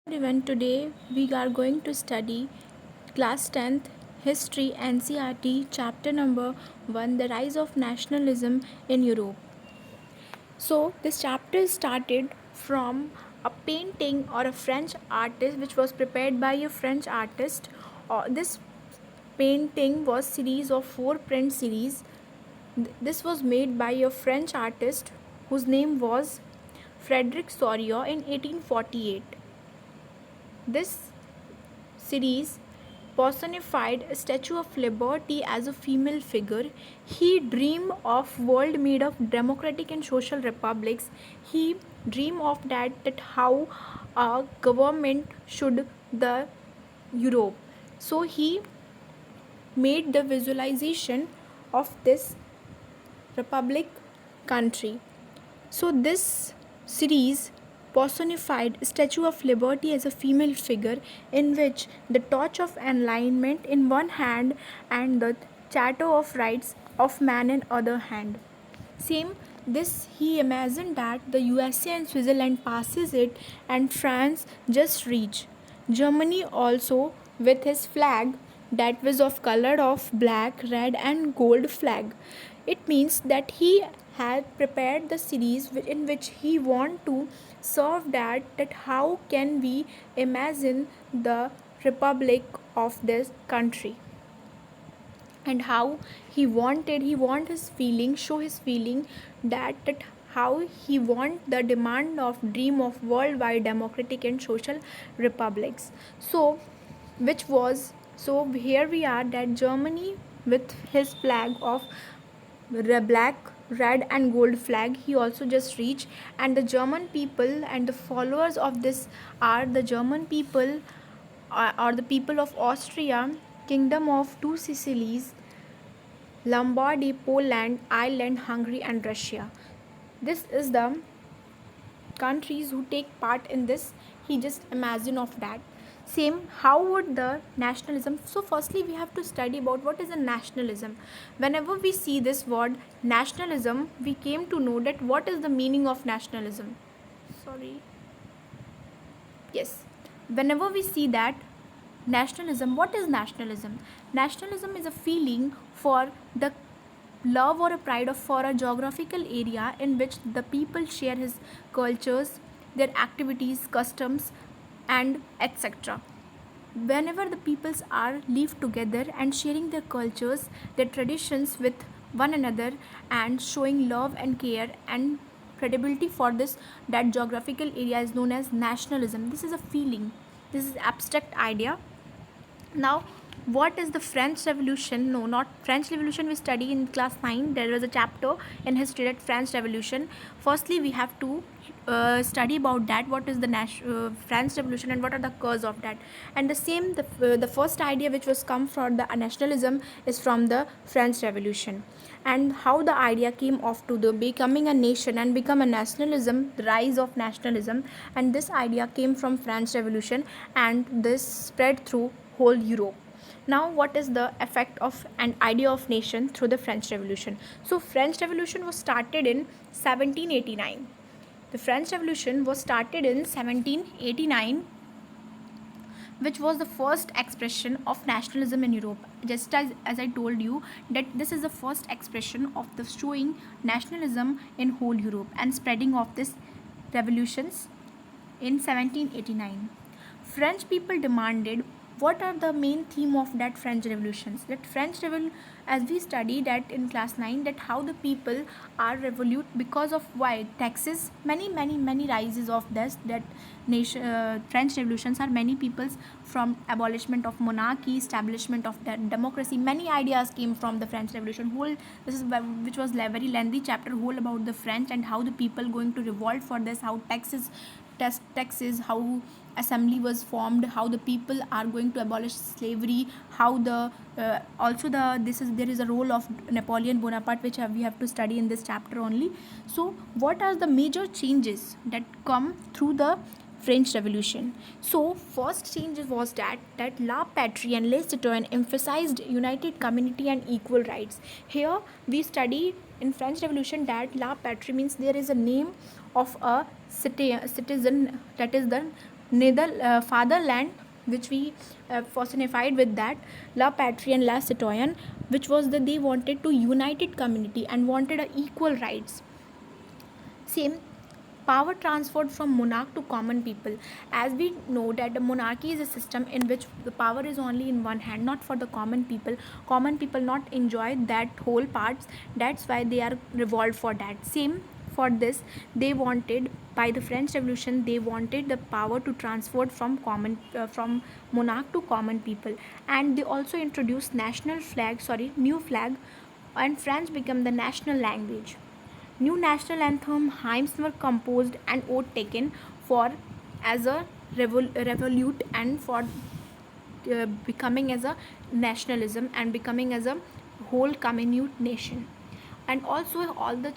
Everyone, today we are going to study class 10th History NCRT chapter number 1, The Rise of Nationalism in Europe. So this chapter started from a painting or a French artist which was prepared by a French artist. This painting was series of 4 print series. This was made by a French artist whose name was Frederic Soriot in 1848. This series personified a Statue of Liberty as a female figure. He dreamed of world made of democratic and social republics. He dreamed of that how a government should the Europe. So he made the visualization of this republic country. So this series personified Statue of Liberty as a female figure in which the torch of enlightenment in one hand and the charter of rights of man in other hand. Same this he imagined that the USA and Switzerland passes it and France just reach. Germany also with his flag that was of color of black, red and gold flag. It means that he had prepared the series in which he want to serve that how can we imagine the republic of this country and how he want his feeling show his feeling that how he want the demand of dream of worldwide democratic and social republics. So which was so here we are that Germany with his flag of black, red and gold flag he also just reached, and the German people and the followers of this are the German people or the people of Austria, kingdom of two Sicilies, Lombardy, Poland, Ireland, Hungary and Russia. This is the countries who take part in this. He just imagine of that. Same, how would the nationalism, so firstly we have to study about what is a nationalism. Whenever we see this word nationalism, we came to know that what is the meaning of nationalism. Sorry, yes, whenever we see that nationalism, what is nationalism? Nationalism is a feeling for the love or a pride of for a geographical area in which the people share his cultures, their activities, customs and etc. Whenever the peoples are live together and sharing their cultures, their traditions with one another and showing love and care and credibility for this, that geographical area is known as nationalism. This is a feeling, this is abstract idea. Now what is the French Revolution? No, not French Revolution, we study in class 9. There was a chapter in history that French Revolution. Firstly we have to study about that what is the French Revolution and what are the cause of that. And the first idea which was come from the nationalism is from the French Revolution, and how the idea came off to the becoming a nation and become a nationalism, the rise of nationalism. And this idea came from French Revolution and this spread through whole Europe. Now what is the effect of an idea of nation through the French Revolution? So French Revolution was started in 1789. The French Revolution was started in 1789, which was the first expression of nationalism in Europe. Just as I told you that this is the first expression of the showing nationalism in whole Europe and spreading of this revolutions in 1789. French people demanded what are the main theme of that French revolutions. That French revolution, as we study that in class 9, that how the people are revolute because of why taxes, many rises of this, that nation French revolutions are many people's from abolishment of monarchy, establishment of that democracy. Many ideas came from the French Revolution. Whole this is which was very lengthy chapter whole about the French and how the people going to revolt for this, how taxes, how assembly was formed, how the people are going to abolish slavery, how the also the this is there is a role of Napoleon Bonaparte which we have to study in this chapter only. So what are the major changes that come through the French Revolution? So first change was that La Patrie and Les Citoyens emphasized united community and equal rights. Here we study in French Revolution that La Patrie means there is a name of a citizen, that is the fatherland, which we personified with that la patrie and la citoyen, which was that they wanted to united community and wanted a equal rights. Same, power transferred from monarch to common people. As we know that the monarchy is a system in which the power is only in one hand, not for the common people. Common people not enjoy that whole parts. That's why they are revolted for that. Same for this, they wanted by the French Revolution, they wanted the power to transfer from monarch to common people, and they also introduced new flag, and French became the national language. New national anthem, hymns were composed and oath taken for as a revolute and for becoming as a nationalism and becoming as a whole communist nation. And also all the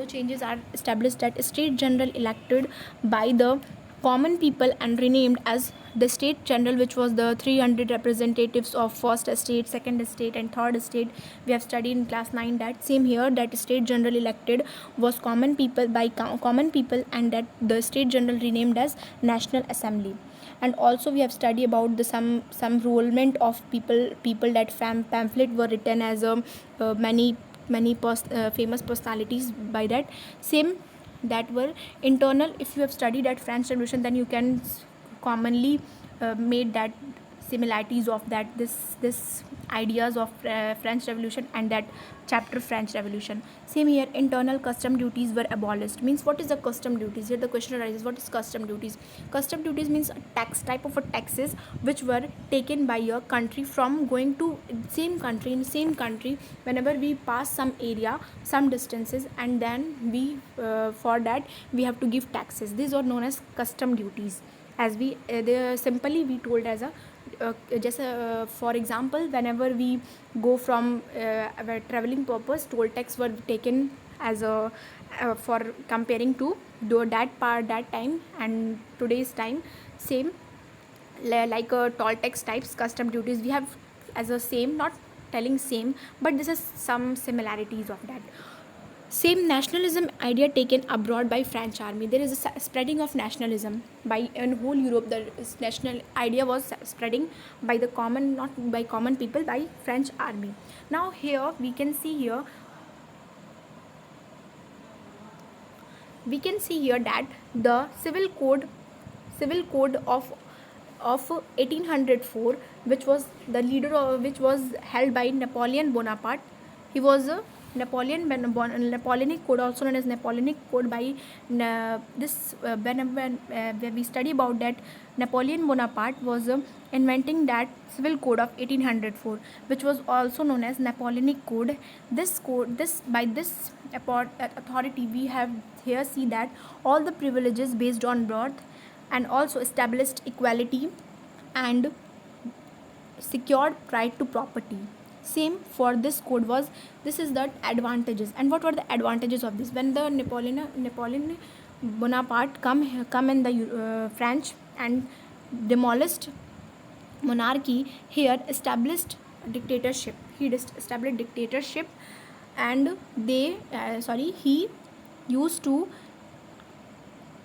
changes are established that state general elected by the common people and renamed as the state general, which was the 300 representatives of first estate, second estate and third estate. We have studied in class 9 that same here, that state general elected was common people by common people, and that the state general renamed as national assembly. And also we have studied about the some enrollment of people that pamphlet were written as many famous personalities by that same, that were internal. If you have studied at French Revolution, then you can commonly made that similarities of that this ideas of French Revolution and that chapter French Revolution. Same here, internal custom duties were abolished. Means what is the custom duties? Here the question arises, what is custom duties? Custom duties means a tax type of a taxes which were taken by your country from going to same country. In same country, whenever we pass some area, some distances, and then we for that we have to give taxes. These are known as custom duties. As we they simply we told as a just for example, whenever we go from our traveling purpose, toll tax were taken as a for comparing to that time and today's time. Same like toll tax types, custom duties we have as a same, not telling same, but this is some similarities of that. Same nationalism idea taken abroad by French army. There is a spreading of nationalism by in whole Europe. The national idea was spreading by the common, not by common people, by French army. Now here we can see here that the civil code of 1804, which was the leader of which was held by Napoleon Bonaparte. He was a Napoleonic Code, also known as Napoleonic Code, by this when we study about that, Napoleon Bonaparte was inventing that civil code of 1804, which was also known as Napoleonic Code. This by this authority, we have here see that all the privileges based on birth, and also established equality and secured right to property. Same for this code was, this is the advantages. And what were the advantages of this? When the Napoleon Bonaparte come in the French and demolished monarchy, here established dictatorship. He established dictatorship, and he used to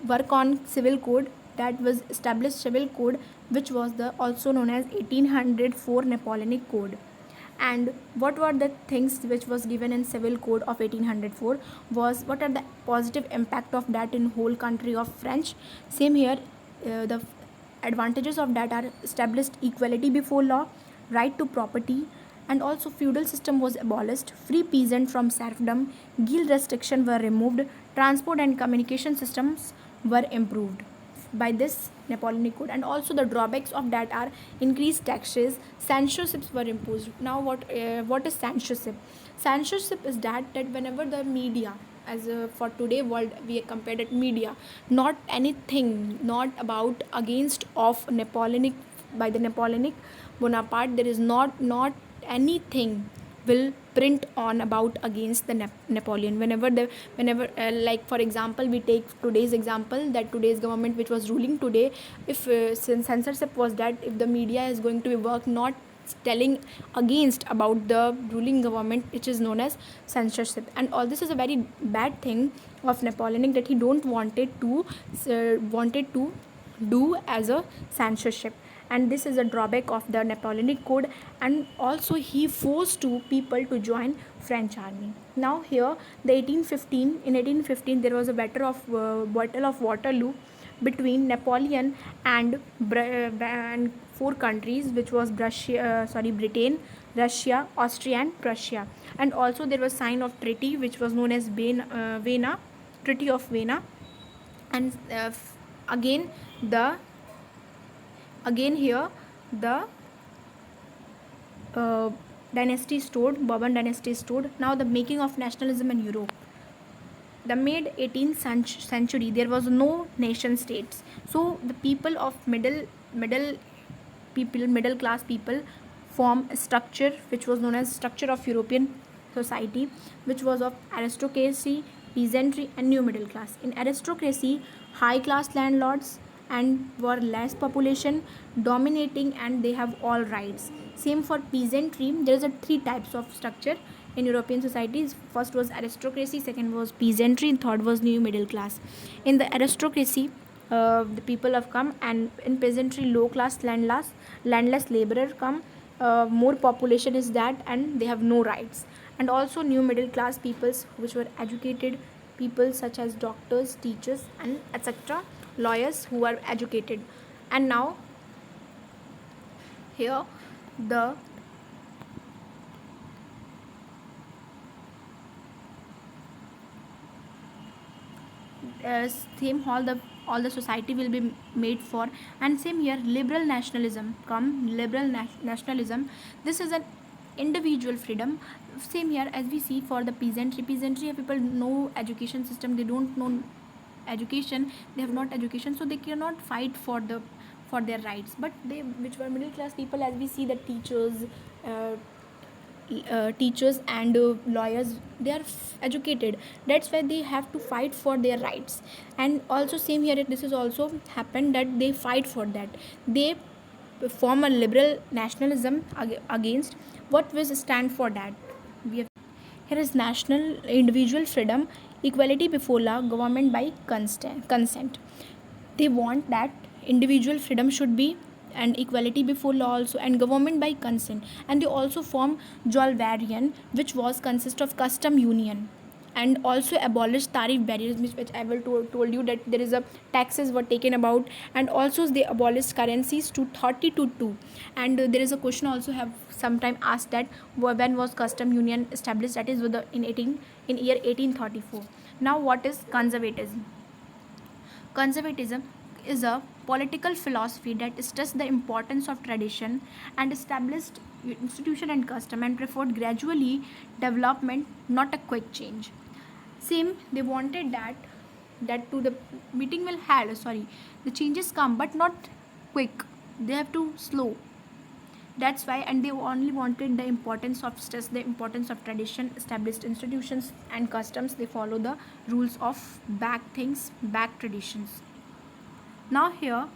work on civil code, that was established civil code, which was the also known as 1804 Napoleonic Code. And what were the things which was given in civil code of 1804 was, what are the positive impact of that in whole country of French? Same here, the advantages of that are established equality before law, right to property, and also feudal system was abolished, free peasant from serfdom, guild restriction were removed, transport and communication systems were improved by this Napoleonic Code. And also the drawbacks of that are increased taxes, censorships were imposed. Now what is censorship? Censorship is that whenever the media, as for today world we compared it media, not anything, not about against of Napoleonic, by the Napoleonic Bonaparte, there is not anything will print on about against the Napoleon. Whenever like for example, we take today's example, that today's government which was ruling today, if since censorship was that if the media is going to work not telling against about the ruling government, which is known as censorship. And all this is a very bad thing of Napoleonic, that he don't wanted to do as a censorship, and this is a drawback of the Napoleonic code. And also he forced to people to join French army. Now here the 1815, in 1815 there was a battle of Waterloo between Napoleon and four countries, which was Britain, Russia, Austria, and Prussia. And also there was sign of treaty which was known as Vienna, Treaty of Vienna. And again the again here the dynasty stood, Bourbon dynasty stood. Now the making of nationalism in Europe. The mid 18th century there was no nation states, so the people of middle class people form a structure which was known as structure of European society, which was of aristocracy, peasantry, and new middle class. In aristocracy, high class landlords and were less population dominating, and they have all rights. Same for peasantry. There is a three types of structure in European societies. First was aristocracy, second was peasantry, and third was new middle class. In the aristocracy, the people have come, and in peasantry, low class landless laborer come. More population is that, and they have no rights. And also new middle class peoples, which were educated people such as doctors, teachers, and etc. Lawyers who are educated. And now here the same all the society will be made for. And same here liberal nationalism come. Nationalism, this is an individual freedom. Same here as we see for the peasantry people, no education system, they don't know education, they have not education, so they cannot fight for their rights. But they, which were middle class people, as we see the uh, teachers and lawyers, they are educated, that's why they have to fight for their rights. And also same here, this is also happened that they fight for that, they form a liberal nationalism against. What will stand for that? We have here is national individual freedom, equality before law, government by consent. They want that individual freedom should be, and equality before law also, and government by consent. And they also form Jolvarian, which was consist of custom union, and also abolish tariff barriers, which I will told you that there is a taxes were taken about. And also they abolished currencies to 30 to 2. And there is a question also have sometime asked that when was custom union established, that is with the in year 1834. Now what is conservatism? Conservatism is a political philosophy that stressed the importance of tradition and established institution and custom, and preferred gradually development, not a quick change. Same, they wanted that to the meeting will had sorry, the changes come but not quick. They have to slow. That's why, and they only wanted the importance of stress, the importance of tradition, established institutions and customs. They follow the rules of back things, back traditions. Now here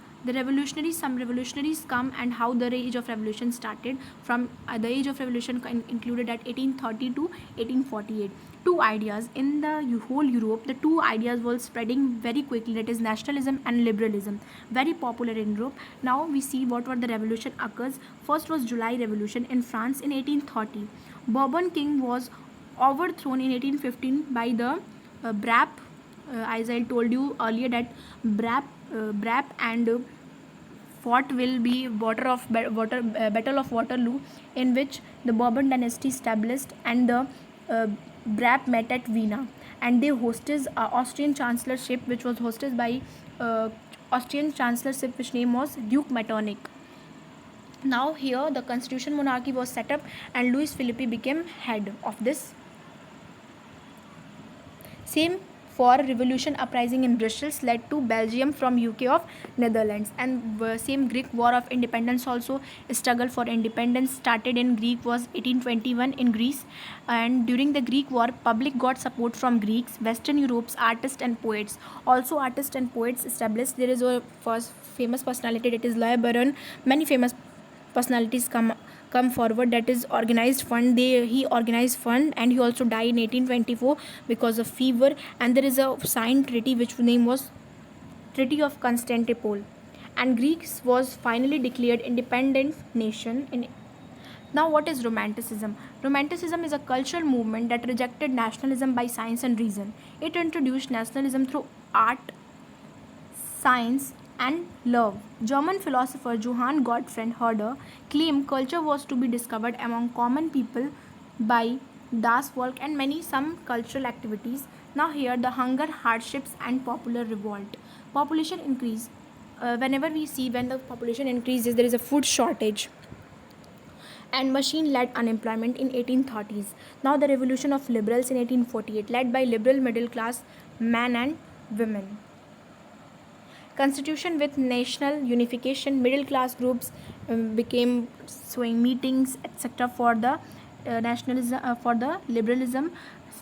some revolutionaries come, and how the age of revolution started. From the age of revolution included at 1830 to 1848. Two ideas in the whole Europe, the two ideas were spreading very quickly, that is nationalism and liberalism, very popular in Europe. Now we see what were the revolution occurs. First was July Revolution in France in 1830. Bourbon king was overthrown in 1815 by the Brap. As I told you earlier that Brap and fought will be Battle of Waterloo, in which the Bourbon dynasty established, and the Brap met at Vienna, and they hosted Austrian chancellorship, which was hosted by Austrian chancellorship, which name was Duke Metternich. Now here the constitution monarchy was set up, and Louis Philippe became head of this. Same for revolution uprising in Brussels led to Belgium from UK of Netherlands. And same Greek war of independence also, struggle for independence started in Greek was 1821 in Greece. And during the Greek war, public got support from Greeks, Western Europe's artists and poets. Also artists and poets established. There is a first famous personality, that is Loy Baron. Many famous personalities come forward, that is organized fund. He organized fund, and he also died in 1824 because of fever. And there is a signed treaty which name was Treaty of Constantinople. and Greece was finally declared independent nation in. Now, what is Romanticism? Romanticism is a cultural movement that rejected nationalism by science and reason. It introduced nationalism through art, science, and love. German philosopher Johann Gottfried Herder claimed culture was to be discovered among common people by Das Volk and many some cultural activities. Now here the hunger, hardships, and popular revolt. Population increase. Whenever we see when the population increases, there is a food shortage and machine-led unemployment in 1830s. Now the revolution of liberals in 1848, led by liberal middle class men and women. Constitution with national unification, middle class groups became showing meetings, etc. for the nationalism, for the liberalism.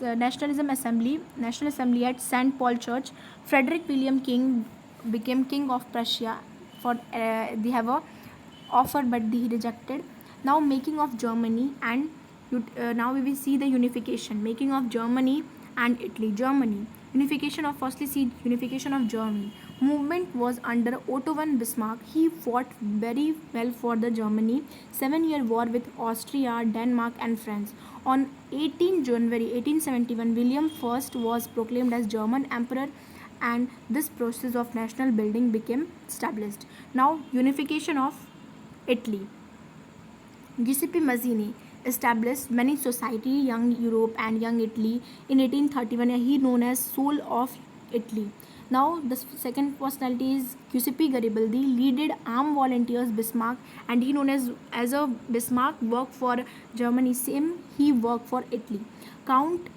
National Assembly at St. Paul Church. Frederick William King became King of Prussia. For they have a offer, but he rejected. Now making of Germany and now we will see the unification, making of Germany and Italy. Germany unification of firstly see unification of Germany. Movement was under Otto von Bismarck. He fought very well for the Germany 7-year war with Austria, Denmark, and France. On 18 January 1871, William I was proclaimed as German Emperor, and this process of national building became established. Now, unification of Italy. Giuseppe Mazzini established many society, Young Europe and Young Italy in 1831. He known as Soul of Italy. Now the second personality is Giuseppe Garibaldi, leaded armed volunteers Bismarck, and he known as a Bismarck worked for Germany. Same he worked for Italy. Count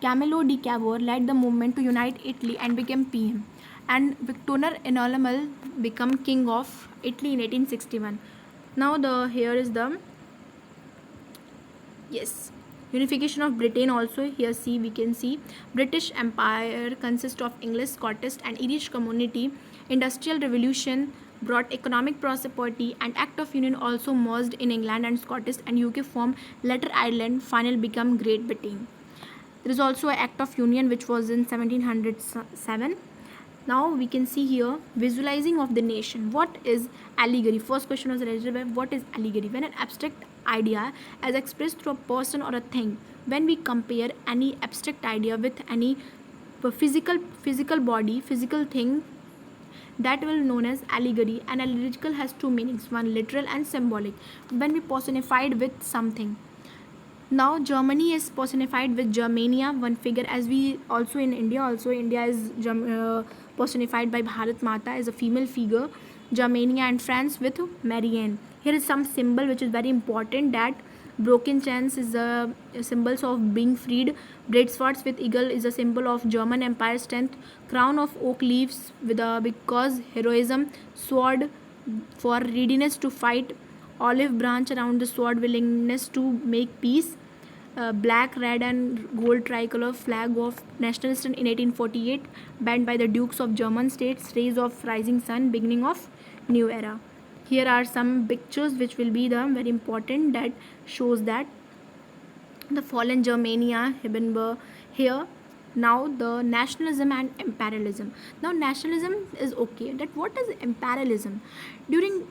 Camillo di Cavour led the movement to unite Italy and became PM. And Victor Emmanuel became king of Italy in 1861. Now the here is the yes unification of Britain also. Here see we can see British Empire consists of English, Scottish, and Irish community. Industrial Revolution brought economic prosperity, and Act of Union also merged in England and Scottish and UK form later Ireland final become Great Britain. There is also an Act of Union which was in 1707. Now we can see here visualizing of the nation. What is allegory? First question was related by what is allegory? When an abstract idea is expressed through a person or a thing. When we compare any abstract idea with any physical body, physical thing, that will known as allegory. And allegorical has two meanings, one literal and symbolic. When we personified with something. Now Germany is personified with Germania, one figure, as we also in India. Also India is personified by Bharat Mata as a female figure. Germania and France with Marianne. Here is some symbol which is very important, that broken chains is a symbols of being freed. Braid swords with eagle is a symbol of German Empire strength. Crown of oak leaves with a because heroism. Sword for readiness to fight. Olive branch around the sword, willingness to make peace. Black, red, and gold tricolor flag of nationalist in 1848, banned by the Dukes of German states. Rays of rising sun, beginning of new era. Here are some pictures which will be the very important, that shows that the fallen Germania, Hindenburg. Here now the nationalism and imperialism. Now nationalism is okay. That what is imperialism? During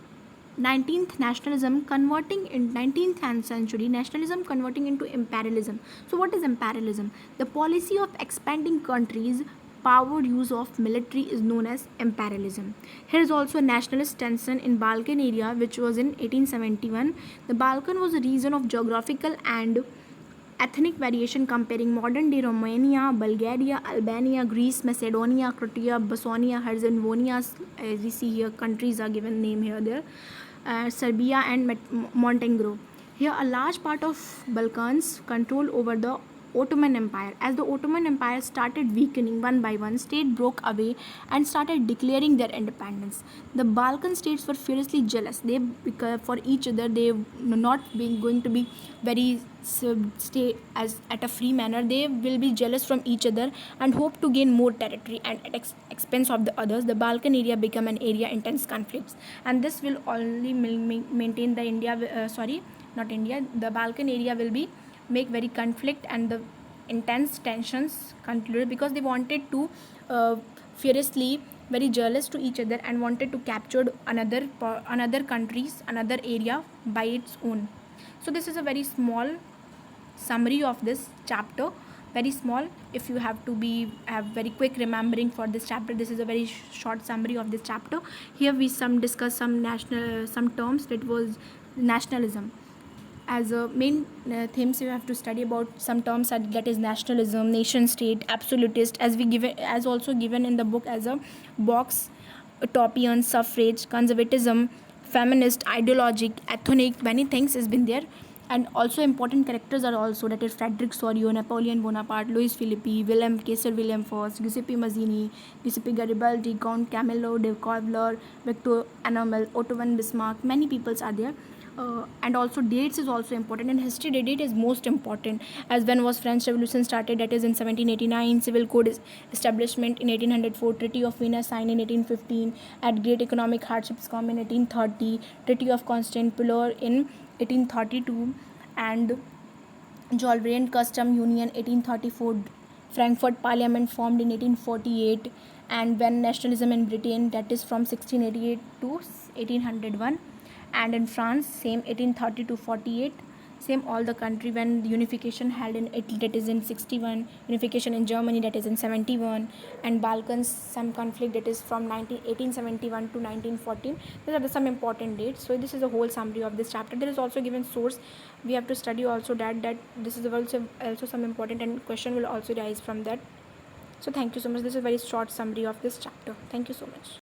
19th nationalism converting in 19th century, nationalism converting into imperialism. So what is imperialism? The policy of expanding countries power use of military is known as imperialism. Here is also a nationalist tension in Balkan area which was in 1871. The Balkan was a region of geographical and ethnic variation comparing modern day Romania, Bulgaria, Albania, Greece, Macedonia, Croatia, Bosnia, Herzegovina. As we see here, countries are given name here there. Serbia and Montenegro. Here, a large part of Balkans control over the Ottoman Empire. As the Ottoman Empire started weakening one by one, states broke away and started declaring their independence. The Balkan states were furiously jealous. They because for each other they not being going to be very stay as at a free manner. They will be jealous from each other and hope to gain more territory, and at expense of the others. The Balkan area become an area intense conflicts, and this will only maintain the India. Not India. The Balkan area will be make very conflict and the intense tensions concluded because they wanted to furiously very jealous to each other and wanted to capture another countries, another area by its own. So this is a very small summary of this chapter, very small. If you have to be have very quick remembering for this chapter, this is a very short summary of this chapter. Here we some discuss some national some terms. That was nationalism as a main themes. You have to study about some terms that is nationalism, nation state, absolutist, as we given as also given in the book as a box: utopian, suffrage, conservatism, feminist, ideologic, ethnic, many things has been there. And also important characters are also, that is Frederick Sorio, Napoleon Bonaparte, Louis Philippe, William Kaiser, William First, Giuseppe Mazzini, Giuseppe Garibaldi, Count Camillo de Coevler, Victor Emmanuel, Otto von Bismarck. Many peoples are there. And also dates is also important. In history, the date is most important, as when was French Revolution started, that is in 1789, civil code is establishment in 1804, Treaty of Vienna signed in 1815, at great economic hardships come in 1830, Treaty of Constantinople in 1832, and Jolverine Custom Union 1834, Frankfurt Parliament formed in 1848, and when nationalism in Britain, that is from 1688 to 1801, and in France same 1830 to 48, same all the country when unification held in Italy, that is in 61, unification in Germany, that is in 71, and Balkans some conflict, that is from 1871 to 1914. These are some important dates. So this is a whole summary of this chapter. There is also given source. We have to study also that this is also some important, and question will also rise from that. So thank you so much. This is a very short summary of this chapter. Thank you so much.